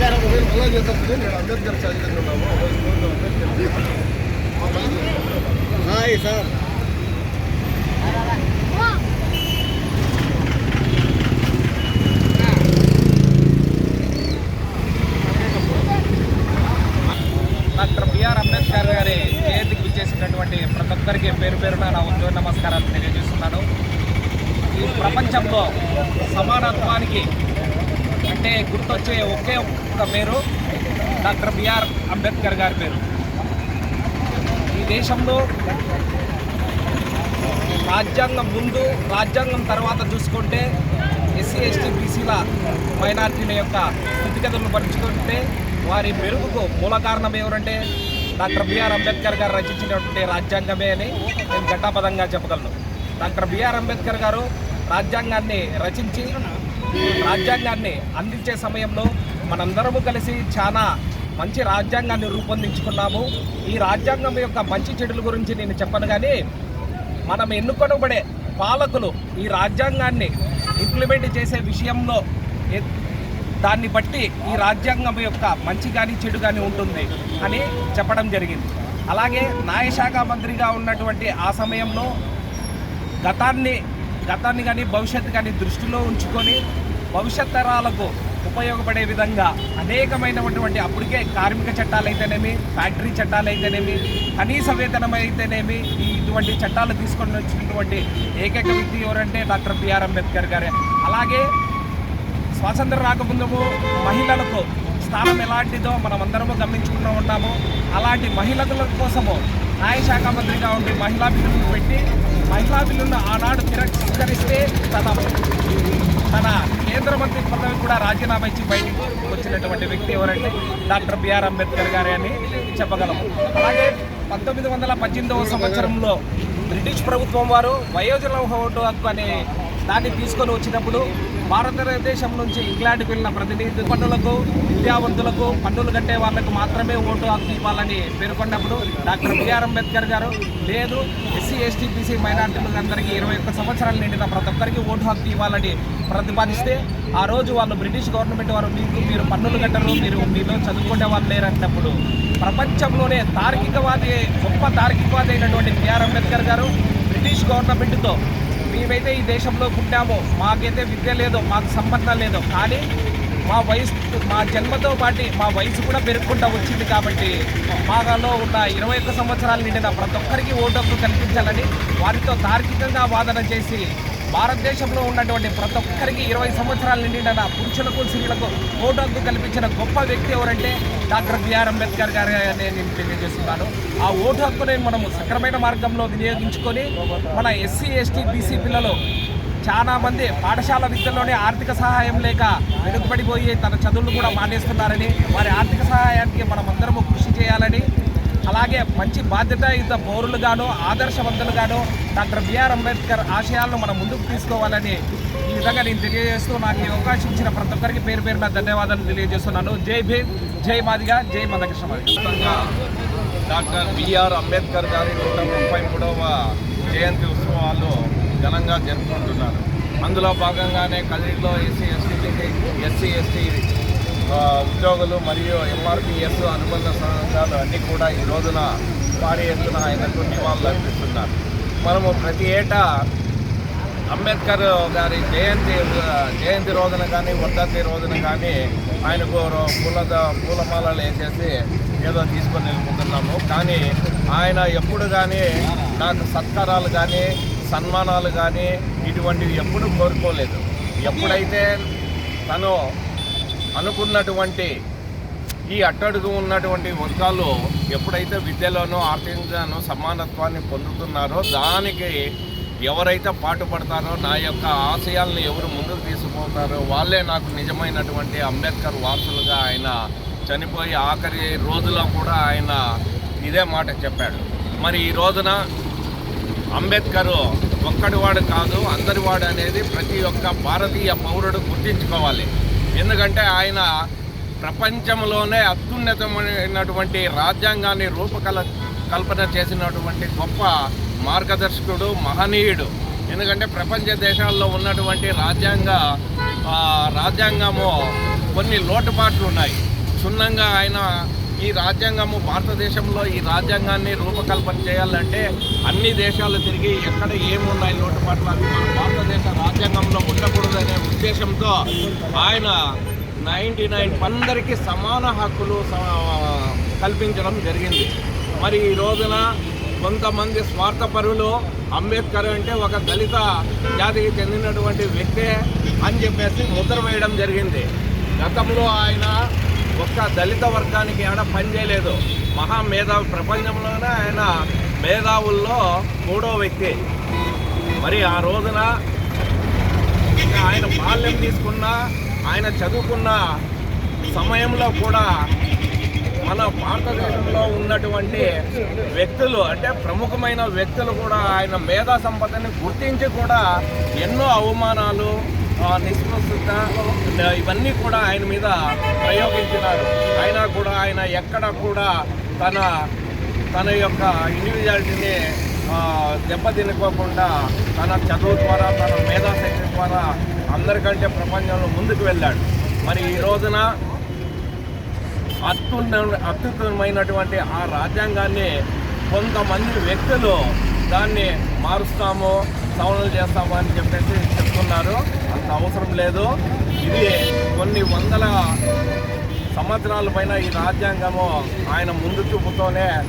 అంబేద్కర్ చదివింది sir doctor BR Ambedkar గారి జయంతికి విచ్చేసినటువంటి ప్రతి ఒక్కరికి పేరు పేరున నా ఉద్యోగ నమస్కారాలు తెలియజేస్తున్నాను. ఈ ప్రపంచంలో సమానత్వానికి అంటే గుర్తొచ్చే ఒకే ఒక్క పేరు డాక్టర్ బిఆర్ అంబేద్కర్ గారి పేరు. ఈ దేశంలో రాజ్యాంగం ముందు రాజ్యాంగం తర్వాత చూసుకుంటే ఎస్సీ ఎస్టీ బీసీల మైనార్టీల యొక్క స్థితిగతులను పరుచుకుంటే వారి మెరుగుకు మూల కారణం ఎవరంటే డాక్టర్ బిఆర్ అంబేద్కర్ గారు రచించినటువంటి రాజ్యాంగమే అని నేను ఘంటాపదంగా చెప్పగలను. డాక్టర్ బిఆర్ అంబేద్కర్ గారు రాజ్యాంగాన్ని రచించి రాజ్యాంగాన్ని అందించే సమయంలో మనందరము కలిసి చాలా మంచి రాజ్యాంగాన్ని రూపొందించుకున్నాము. ఈ రాజ్యాంగం యొక్క మంచి చెడుల గురించి నేను చెప్పను, కానీ మనం ఎన్నుకొనబడే పాలకులు ఈ రాజ్యాంగాన్ని ఇంప్లిమెంట్ చేసే విషయంలో దాన్ని బట్టి ఈ రాజ్యాంగం యొక్క మంచి కానీ చెడు కానీ ఉంటుంది అని చెప్పడం జరిగింది. అలాగే న్యాయశాఖ మంత్రిగా ఉన్నటువంటి ఆ సమయంలో గతాన్ని కానీ భవిష్యత్తు కానీ దృష్టిలో ఉంచుకొని భవిష్యత్ తరాలకు ఉపయోగపడే విధంగా అనేకమైనటువంటి అప్పటికే కార్మిక చట్టాలు అయితేనేమి, ఫ్యాక్టరీ చట్టాలు అయితేనేమి, కనీస వేతనం అయితేనేమి, ఇటువంటి చట్టాలు తీసుకొని వచ్చినటువంటి ఏకైక వ్యక్తి ఎవరంటే డాక్టర్ బిఆర్ అంబేద్కర్ గారే. అలాగే స్వాతంత్రం రాకముందు మహిళలకు స్థానం ఎలాంటిదో మనం అందరము గమనించుకుంటూ ఉన్నాము. అలాంటి మహిళల కోసము న్యాయశాఖ మంత్రిగా ఉండి మహిళా బిల్లును పెట్టి మహిళా బిల్లును ఆనాడు తిరస్కరిస్తే తన కేంద్ర మంత్రి పదవి కూడా రాజీనామా ఇచ్చి బయటకు వచ్చినటువంటి వ్యక్తి ఎవరంటే డాక్టర్ బిఆర్ అంబేద్కర్ గారే అని చెప్పగలము. అలాగే 1918వ సంవత్సరంలో బ్రిటిష్ ప్రభుత్వం వారు వయోజన ఓటు హక్కు అనే దాన్ని తీసుకొని వచ్చినప్పుడు భారతదేశం నుంచి ఇంగ్లాండ్కి వెళ్ళిన ప్రతినిధి పన్నులకు, విద్యావంతులకు, పన్నులు కట్టే వాళ్ళకు మాత్రమే ఓటు హక్కు ఇవ్వాలని పేర్కొన్నప్పుడు డాక్టర్ బిఆర్ అంబేద్కర్ గారు లేదు, ఎస్సీ ఎస్టీ బీసీ మైనార్టీలకు అందరికీ 21 సంవత్సరాలు నిండిన ప్రతి ఒక్కరికి ఓటు హక్కు ఇవ్వాలని ప్రతిపాదిస్తే ఆ రోజు వాళ్ళు బ్రిటిష్ గవర్నమెంట్ వారు మీరు పన్నులు కట్టరు, మీలో చదువుకునే వాళ్ళు లేరన్నప్పుడు ప్రపంచంలోనే గొప్ప తార్కికవాది అయినటువంటి బిఆర్ అంబేద్కర్ గారు బ్రిటిష్ గవర్నమెంట్తో మేమైతే ఈ దేశంలో పుట్టామో మాకైతే విద్య లేదో, మాకు సంబంధం లేదో, కానీ మా జన్మతో పాటు మా వయసు కూడా పెరుగుకుంటూ వచ్చింది కాబట్టి మాలో ఉన్న 21 సంవత్సరాలు నిండిన ప్రతి ఒక్కరికి ఓటు హక్కు కల్పించాలని వారితో తార్కికంగా వాదన చేసి భారతదేశంలో ఉన్నటువంటి ప్రతి ఒక్కరికి 20 సంవత్సరాలు నిండిన పురుషులకు స్త్రీలకు ఓటు హక్కు కల్పించిన గొప్ప వ్యక్తి ఎవరంటే డాక్టర్ బిఆర్ అంబేద్కర్ గారు అని నేను తెలియజేస్తున్నాను. ఆ ఓటు హక్కుని మనము సక్రమైన మార్గంలో వినియోగించుకొని మన ఎస్సీ ఎస్టీ బీసీ పిల్లలు చాలామంది పాఠశాల విద్యలోనే ఆర్థిక సహాయం లేక వెనుకబడిపోయి తన చదువులు కూడా మానేస్తున్నారని, వారి ఆర్థిక సహాయానికి మనం అందరము కృషి చేయాలని, అలాగే మంచి బాధ్యతాయుత పౌరులుగాను ఆదర్శవంతులుగాను డాక్టర్ బిఆర్ అంబేద్కర్ ఆశయాలను మనం ముందుకు తీసుకోవాలని ఈ విధంగా నేను తెలియజేస్తూ నాకు ఈ అవకాశం ఇచ్చిన ప్రతి ఒక్కరికి పేరు పేరున ధన్యవాదాలు తెలియజేస్తున్నాను. జై భీమ్, జై మాదిగా, జై మదకృష్ణ మాదిగా. డాక్టర్ బిఆర్ అంబేద్కర్ గారి 133వ జయంతి ఉత్సవాలు ఘనంగా జరుపుకుంటున్నారు. అందులో భాగంగానే కదిరిలో ఎస్సీ ఎస్టీ ఉద్యోగులు మరియు ఎంఆర్పిఎస్ అనుబంధ సంఘాలు అన్నీ కూడా ఈ రోజున భారీ ఎత్తున ఆయనకు నివాళులు అర్పిస్తున్నారు. మనము ప్రతి ఏటా అంబేద్కర్ గారి జయంతి రోజున కానీ వర్ధంతి రోజున కానీ ఆయనకు పూలమాలలు వేసేసి ఏదో తీసుకొని వెళ్ళిపోతున్నాము. కానీ ఆయన ఎప్పుడు కానీ నాకు సత్కారాలు కానీ సన్మానాలు కానీ ఇటువంటివి ఎప్పుడు కోరుకోలేదు. ఎప్పుడైతే తను అనుకున్నటువంటి ఈ అట్టడుగు ఉన్నటువంటి వర్గాలు ఎప్పుడైతే విద్యలోనూ ఆర్థికంగానూ సమానత్వాన్ని పొందుతున్నారో దానికి ఎవరైతే పాటుపడతారో, నా యొక్క ఆశయాలను ఎవరు ముందుకు తీసుకుపోతారో వాళ్ళే నాకు నిజమైనటువంటి అంబేద్కర్ వారసులుగా ఆయన చనిపోయి ఆఖరి రోజులో కూడా ఆయన ఇదే మాట చెప్పాడు. మరి ఈ రోజున అంబేద్కర్ ఒక్కడివాడు కాదు, అందరివాడు అనేది ప్రతి ఒక్క భారతీయ పౌరుడు గుర్తించుకోవాలి. ఎందుకంటే ఆయన ప్రపంచంలోనే అత్యున్నతమైనటువంటి రాజ్యాంగాన్ని కల్పన చేసినటువంటి గొప్ప మార్గదర్శకుడు, మహనీయుడు. ఎందుకంటే ప్రపంచ దేశాల్లో ఉన్నటువంటి రాజ్యాంగము కొన్ని లోటుపాట్లు ఉన్నాయి. క్షుణ్ణంగా ఆయన ఈ రాజ్యాంగము భారతదేశంలో ఈ రాజ్యాంగాన్ని రూపకల్పన చేయాలంటే అన్ని దేశాలు తిరిగి ఎక్కడ ఏమున్నాయి లోటుపాట్లు అవి మన భారతదేశ రాజ్యాంగంలో ఉండకూడదనే ఉద్దేశంతో ఆయన 99 అందరికీ సమాన హక్కులు కల్పించడం జరిగింది. మరి ఈ రోజున కొంతమంది స్వార్థపరులు అంబేద్కర్ అంటే ఒక దళిత జాతికి చెందినటువంటి వ్యక్తే అని చెప్పేసి ముద్ర వేయడం జరిగింది. గతంలో ఆయన ఒక్క దళిత వర్గానికి ఏడ పనిచేయలేదు. మహామేధావి, ప్రపంచంలోనే ఆయన మేధావుల్లో 3వ వ్యక్తి. మరి ఆ రోజున ఆయన బాల్యం తీసుకున్న, ఆయన చదువుకున్న సమయంలో కూడా మన భారతదేశంలో ఉన్నటువంటి వ్యక్తులు అంటే ప్రముఖమైన వ్యక్తులు కూడా ఆయన మేధా సంపదని గుర్తించి కూడా ఎన్నో అవమానాలు, నిస్పృహత ఇవన్నీ కూడా ఆయన మీద ప్రయోగించినారు. అయినా కూడా ఆయన ఎక్కడ కూడా తన యొక్క ఇండివిజువాలిటీని దెబ్బతినుకోకుండా తన చదువు ద్వారా, తన మేధాశక్తి ద్వారా అందరికంటే ప్రపంచంలో ముందుకు వెళ్ళాడు. మరి ఈ రోజున అత్యుత్తమైనటువంటి ఆ రాజ్యాంగాన్ని కొంతమంది వ్యక్తులు దాన్ని మారుస్తాము, సవరణలు చేస్తాము అని చెప్పేసి చెప్తున్నారు. అంత అవసరం లేదు. ఇది కొన్ని వందల సంవత్సరాల పైన ఈ రాజ్యాంగము ఆయన ముందు చూపుతోనే